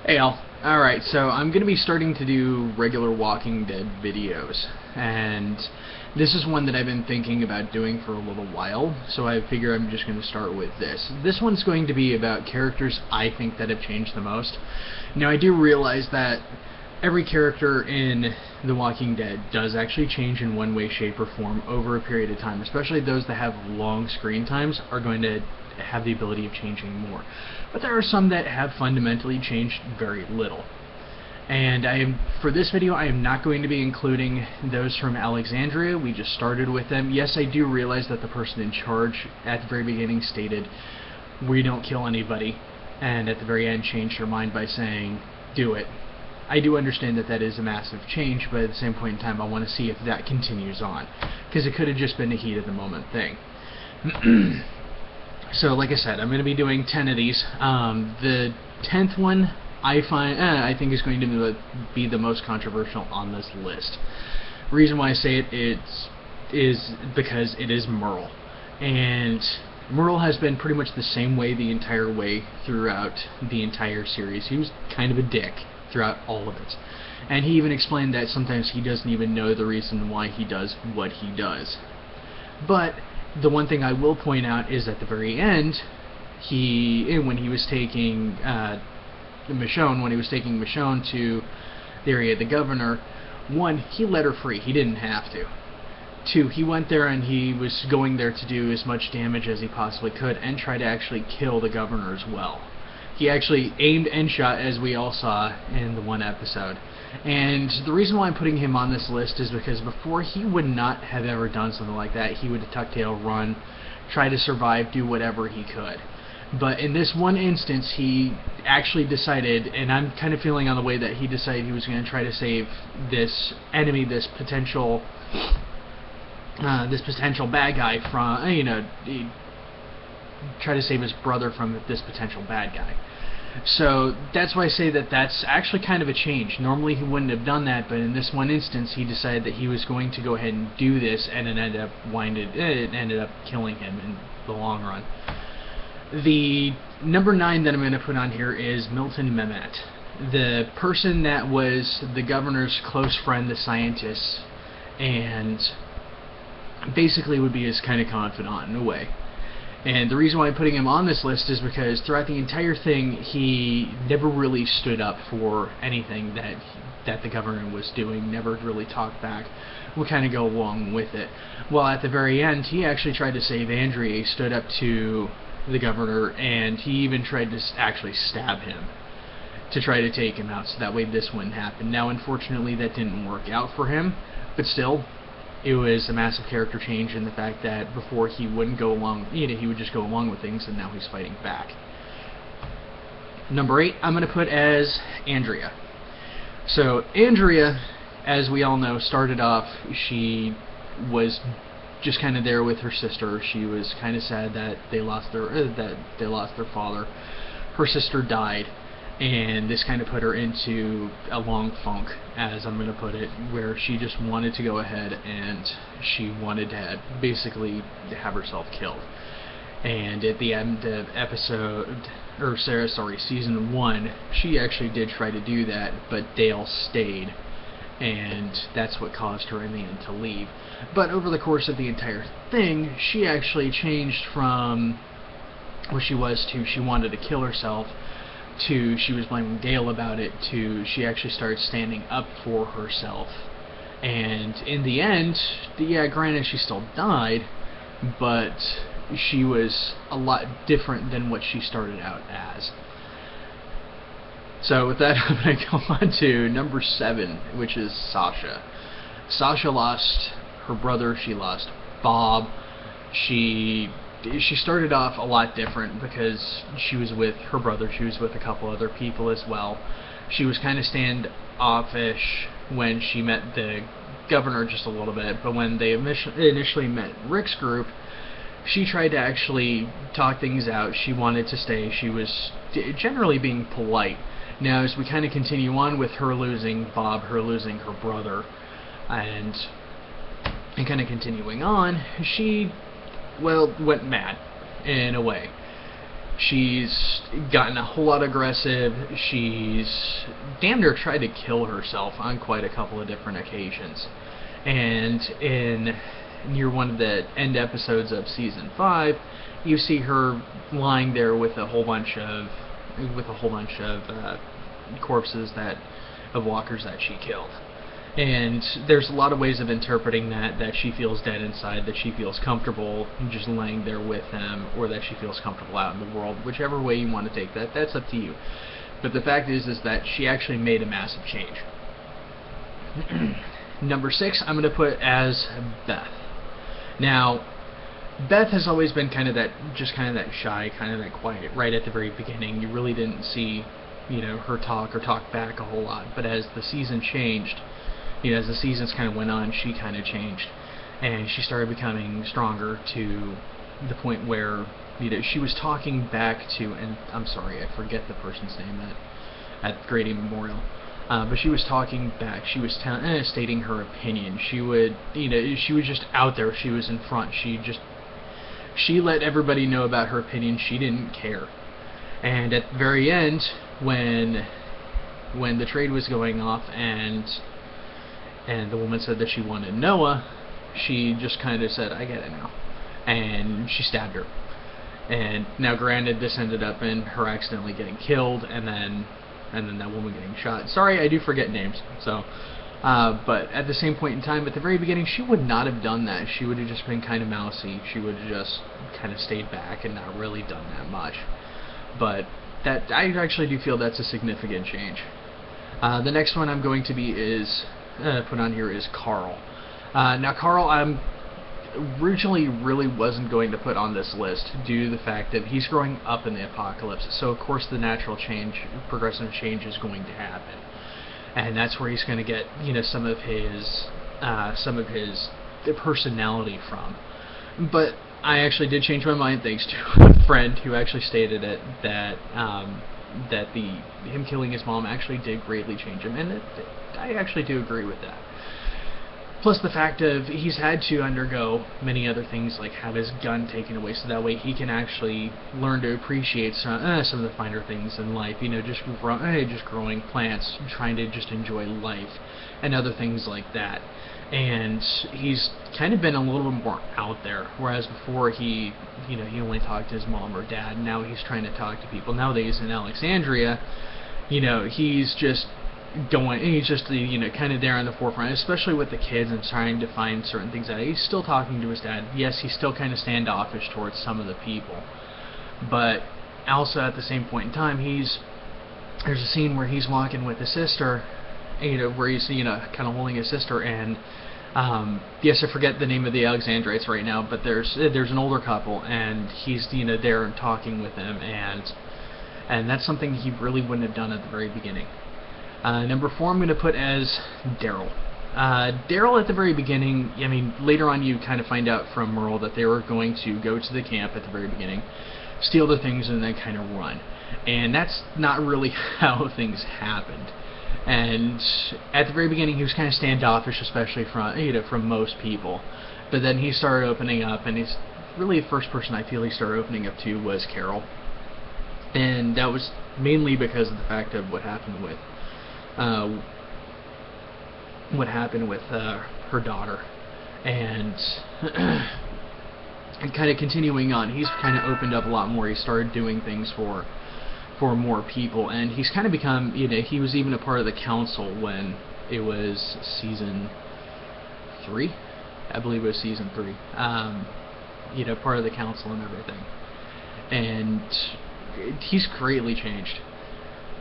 Hey all. Alright, so I'm going to be starting to do regular Walking Dead videos, and this is one that I've been thinking about doing for a little while, so I figure I'm just going to start with this. This one's going to be about characters I think that have changed the most. Now, I do realize that every character in The Walking Dead does actually change in one way, shape, or form over a period of time, especially those that have long screen times are going to have the ability of changing more. But there are some that have fundamentally changed very little. And for this video, I am not going to be including those from Alexandria. We just started with them. Yes, I do realize that the person in charge at the very beginning stated, "We don't kill anybody," and at the very end changed her mind by saying, "Do it." I do understand that that is a massive change, but at the same point in time, I want to see if that continues on, because it could have just been a heat of the moment thing. So, like I said, I'm going to be doing 10 of these. The 10th one I think is going to be the most controversial on this list. The reason why I say it is because it is Merle. And Merle has been pretty much the same way the entire way throughout the entire series. He was kind of a dick throughout all of it. And he even explained that sometimes he doesn't even know the reason why he does what he does. But the one thing I will point out is at the very end, when he was taking Michonne to the area of the governor, one, he let her free. He didn't have to. Two, he went there and he was going there to do as much damage as he possibly could and try to actually kill the governor as well. He actually aimed and shot, as we all saw in the one episode. And the reason why I'm putting him on this list is because before, he would not have ever done something like that. He would tuck tail, run, try to survive, do whatever he could. But in this one instance, he actually decided, and I'm kind of feeling on the way that he decided he was going to try to save this enemy, this potential bad guy from, try to save his brother from this potential bad guy. So that's why I say that that's actually kind of a change. Normally he wouldn't have done that, but in this one instance he decided that he was going to go ahead and do this, and it ended up killing him in the long run. The number 9 that I'm going to put on here is Milton Mamet, the person that was the governor's close friend, the scientist, and basically would be his kind of confidant in a way. And the reason why I'm putting him on this list is because throughout the entire thing, he never really stood up for anything that the governor was doing, never really talked back, would kind of go along with it. Well, at the very end, he actually tried to save Andrea. He stood up to the governor, and he even tried to actually stab him to try to take him out, so that way this wouldn't happen. Now, unfortunately, that didn't work out for him, but still, it was a massive character change in the fact that before he wouldn't go along, he would just go along with things, and now he's fighting back. Number 8, I'm going to put as Andrea. So Andrea, as we all know, started off, she was just kind of there with her sister. She was kind of sad that they lost their father. Her sister died, and this kind of put her into a long funk, as I'm going to put it, where she just wanted to go ahead and she wanted to basically have herself killed. And at the end of season 1, she actually did try to do that, but Dale stayed, and that's what caused her in the end to leave. But over the course of the entire thing, she actually changed from what she was to she wanted to kill herself, to she was blaming Dale about it, to she actually started standing up for herself. And in the end, yeah, granted she still died, but she was a lot different than what she started out as. So with that, I'm going to go on to number 7, which is Sasha. Sasha lost her brother, she lost Bob, she started off a lot different because she was with her brother, she was with a couple other people as well. She was kind of standoffish when she met the governor just a little bit, but when they initially met Rick's group, she tried to actually talk things out. She wanted to stay. She was generally being polite. Now, as we kind of continue on with her losing Bob, her losing her brother, and kind of continuing on, she, well, went mad in a way. She's gotten a whole lot aggressive. She's damn near tried to kill herself on quite a couple of different occasions. And in near one of the end episodes of season 5, you see her lying there with a whole bunch of corpses of walkers that she killed. And there's a lot of ways of interpreting that she feels dead inside, that she feels comfortable just laying there with them, or that she feels comfortable out in the world. Whichever way you want to take that, that's up to you. But the fact is that she actually made a massive change. Number 6, I'm going to put as Beth. Now, Beth has always been kind of that shy, kind of that quiet. Right at the very beginning, you really didn't see, her talk back a whole lot. But as the season changed, as the seasons kind of went on, she kind of changed, and she started becoming stronger to the point where, she was talking back to, and I'm sorry, I forget the person's name at Grady Memorial. But she was talking back. She was stating her opinion. She would, she was just out there. She was in front. She let everybody know about her opinion. She didn't care. And at the very end, when the trade was going off, and the woman said that she wanted Noah, she just kind of said, "I get it now," and she stabbed her. And now, granted, this ended up in her accidentally getting killed, and then that woman getting shot. Sorry, I do forget names. So, but at the same point in time, at the very beginning, she would not have done that. She would have just been kind of mousy. She would have just kind of stayed back and not really done that much. But that, I actually do feel that's a significant change. The next one I'm going to put on here is Carl. Now, Carl, I'm originally really wasn't going to put on this list due to the fact that he's growing up in the apocalypse. So of course the natural change, progressive change, is going to happen, and that's where he's going to get some of his personality from. But I actually did change my mind thanks to a friend who actually stated it, that him killing his mom actually did greatly change him, and I actually do agree with that. Plus the fact of he's had to undergo many other things, like have his gun taken away, so that way he can actually learn to appreciate some of the finer things in life. Just growing plants, trying to just enjoy life, and other things like that. And he's kind of been a little bit more out there, whereas before he only talked to his mom or dad. Now he's trying to talk to people. Nowadays in Alexandria, he's just kind of there on the forefront, especially with the kids, and trying to find certain things out. He's still talking to his dad. Yes, he's still kind of standoffish towards some of the people, but also at the same point in time, there's a scene where he's walking with his sister, where he's kind of holding his sister, and yes, I forget the name of the Alexandrites right now, but there's an older couple, and he's there and talking with them, and that's something he really wouldn't have done at the very beginning. Number 4, I'm going to put as Daryll. Daryll at the very beginning, later on you kind of find out from Merle that they were going to go to the camp at the very beginning, steal the things, and then kind of run. And that's not really how things happened. And at the very beginning he was kind of standoffish, especially from most people. But then he started opening up, and he's really the first person I feel he started opening up to was Carol. And that was mainly because of the fact of what happened with her daughter, and kind of continuing on, he's kind of opened up a lot more. He started doing things for more people, and he's kind of become, he was even a part of the council when it was season 3, I believe it was season 3, part of the council and everything, and he's greatly changed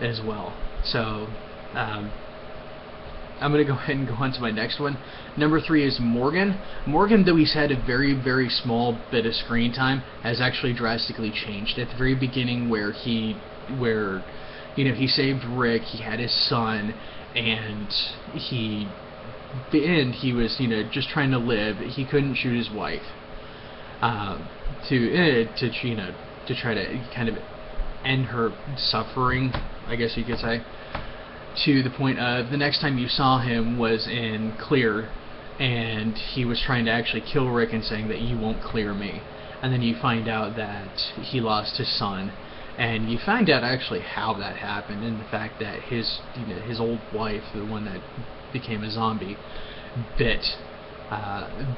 as well. So I'm going to go ahead and go on to my next one. Number 3 is Morgan. Morgan, though he's had a very, very small bit of screen time, has actually drastically changed. At the very beginning, where he saved Rick, he had his son, and he was just trying to live. He couldn't shoot his wife to try to kind of end her suffering, I guess you could say. To the point of the next time you saw him was in Clear, and he was trying to actually kill Rick and saying that you won't clear me, and then you find out that he lost his son, And you find out actually how that happened, and the fact that his old wife, the one that became a zombie, bit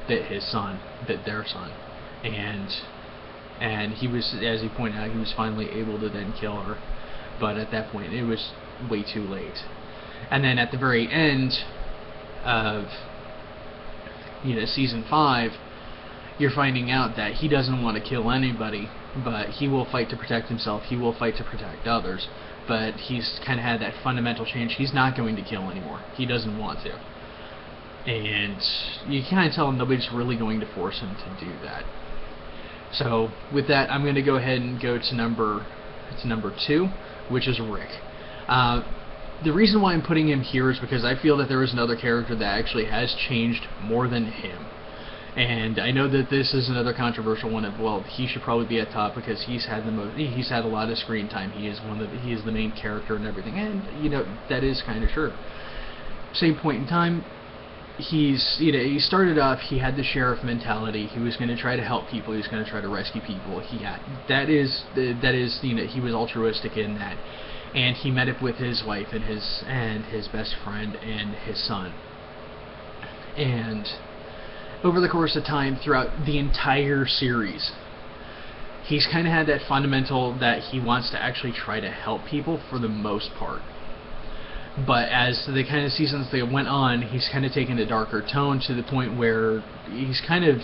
his son, bit their son, and he was, as he pointed out, he was finally able to then kill her, but at that point it was way too late. And then at the very end of season 5, you're finding out that he doesn't want to kill anybody, but he will fight to protect himself, he will fight to protect others, but he's kind of had that fundamental change. He's not going to kill anymore. He doesn't want to. And you kind of tell him nobody's really going to force him to do that. So with that, I'm going to go ahead and go to number 2, which is Rick. The reason why I'm putting him here is because I feel that there is another character that actually has changed more than him. And I know that this is another controversial one of, well, he should probably be at top because he's had a lot of screen time. He is the main character and everything. And that is kind of true. Same point in time, he started off, he had the sheriff mentality. He was going to try to help people. He was going to try to rescue people. He was altruistic in that. And he met up with his wife and his best friend and his son. And over the course of time, throughout the entire series, he's kind of had that fundamental that he wants to actually try to help people for the most part. But as the kind of seasons that went on, he's kind of taken a darker tone to the point where he's kind of...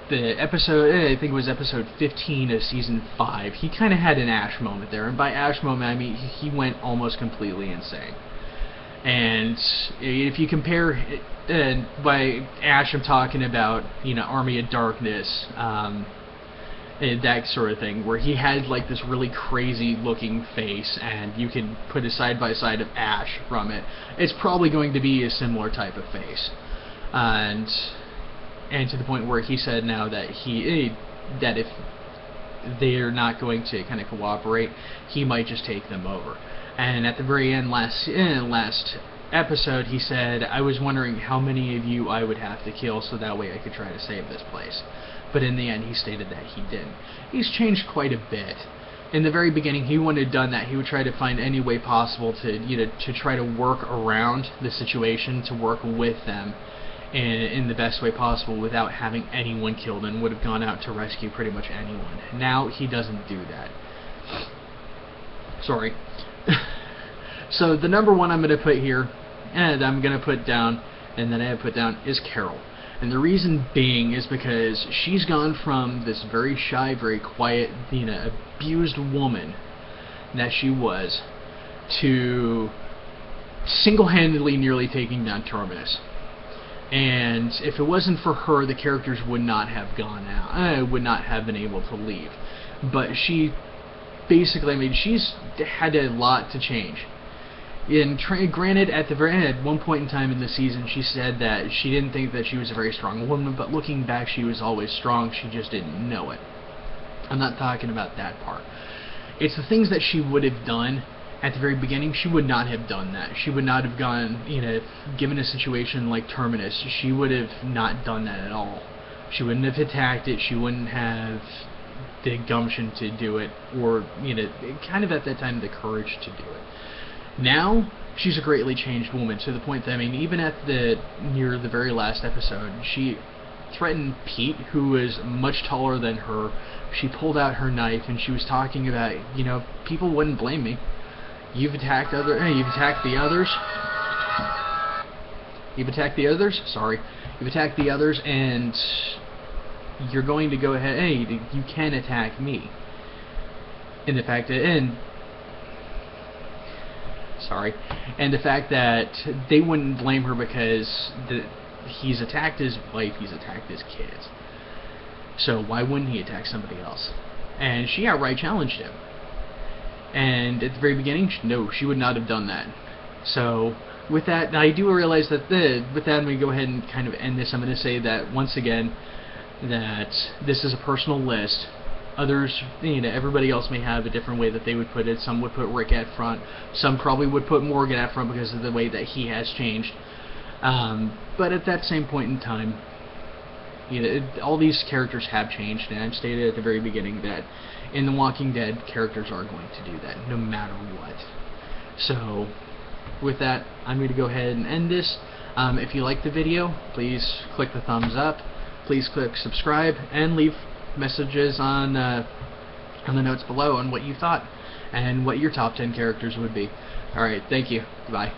The episode, I think it was episode 15 of season 5, he kind of had an Ash moment there. And by Ash moment, I mean he went almost completely insane. And if you compare, by Ash I'm talking about, Army of Darkness, that sort of thing, where he had like this really crazy looking face, and you can put a side by side of Ash from it. It's probably going to be a similar type of face. And to the point where he said now that that if they're not going to kind of cooperate, he might just take them over. And at the very end, last episode, he said, I was wondering how many of you I would have to kill so that way I could try to save this place. But in the end, he stated that he didn't. He's changed quite a bit. In the very beginning, he wouldn't have done that. He would try to find any way possible to try to work around the situation, to work with them in the best way possible without having anyone killed, and would have gone out to rescue pretty much anyone. Now he doesn't do that. Sorry. So the number 1 I'm going to put here, and I'm going to put down, and then I have put down, is Carol. And the reason being is because she's gone from this very shy, very quiet, abused woman that she was, to single-handedly nearly taking down Terminus. And if it wasn't for her, the characters would not have gone out, would not have been able to leave. But she basically, she's had a lot to change. And granted, at one point in time in the season, she said that she didn't think that she was a very strong woman, but looking back, she was always strong, she just didn't know it. I'm not talking about that part. It's the things that she would have done at the very beginning. She would not have done that. She would not have gone, given a situation like Terminus, she would have not done that at all. She wouldn't have attacked it, she wouldn't have the gumption to do it, or, kind of at that time, the courage to do it. Now, she's a greatly changed woman, to the point that, even near the very last episode, she threatened Pete, who was much taller than her. She pulled out her knife, and she was talking about, people wouldn't blame me. You've attacked the others. You've attacked the others? Sorry. You've attacked the others, and you're going to go ahead, you can attack me. And the fact that, and the fact that they wouldn't blame her because he's attacked his wife, he's attacked his kids. So why wouldn't he attack somebody else? And she outright challenged him. And at the very beginning, no, she would not have done that. So with that, I do realize that with that, I'm going to go ahead and kind of end this. I'm going to say that once again, that this is a personal list. Others, everybody else may have a different way that they would put it. Some would put Rick at front. Some probably would put Morgan at front because of the way that he has changed. But at that same point in time, all these characters have changed, and I've stated at the very beginning that in The Walking Dead, characters are going to do that, no matter what. So, with that, I'm going to go ahead and end this. If you like the video, please click the thumbs up, please click subscribe, and leave messages on the notes below on what you thought, and what your top 10 characters would be. Alright, thank you. Bye.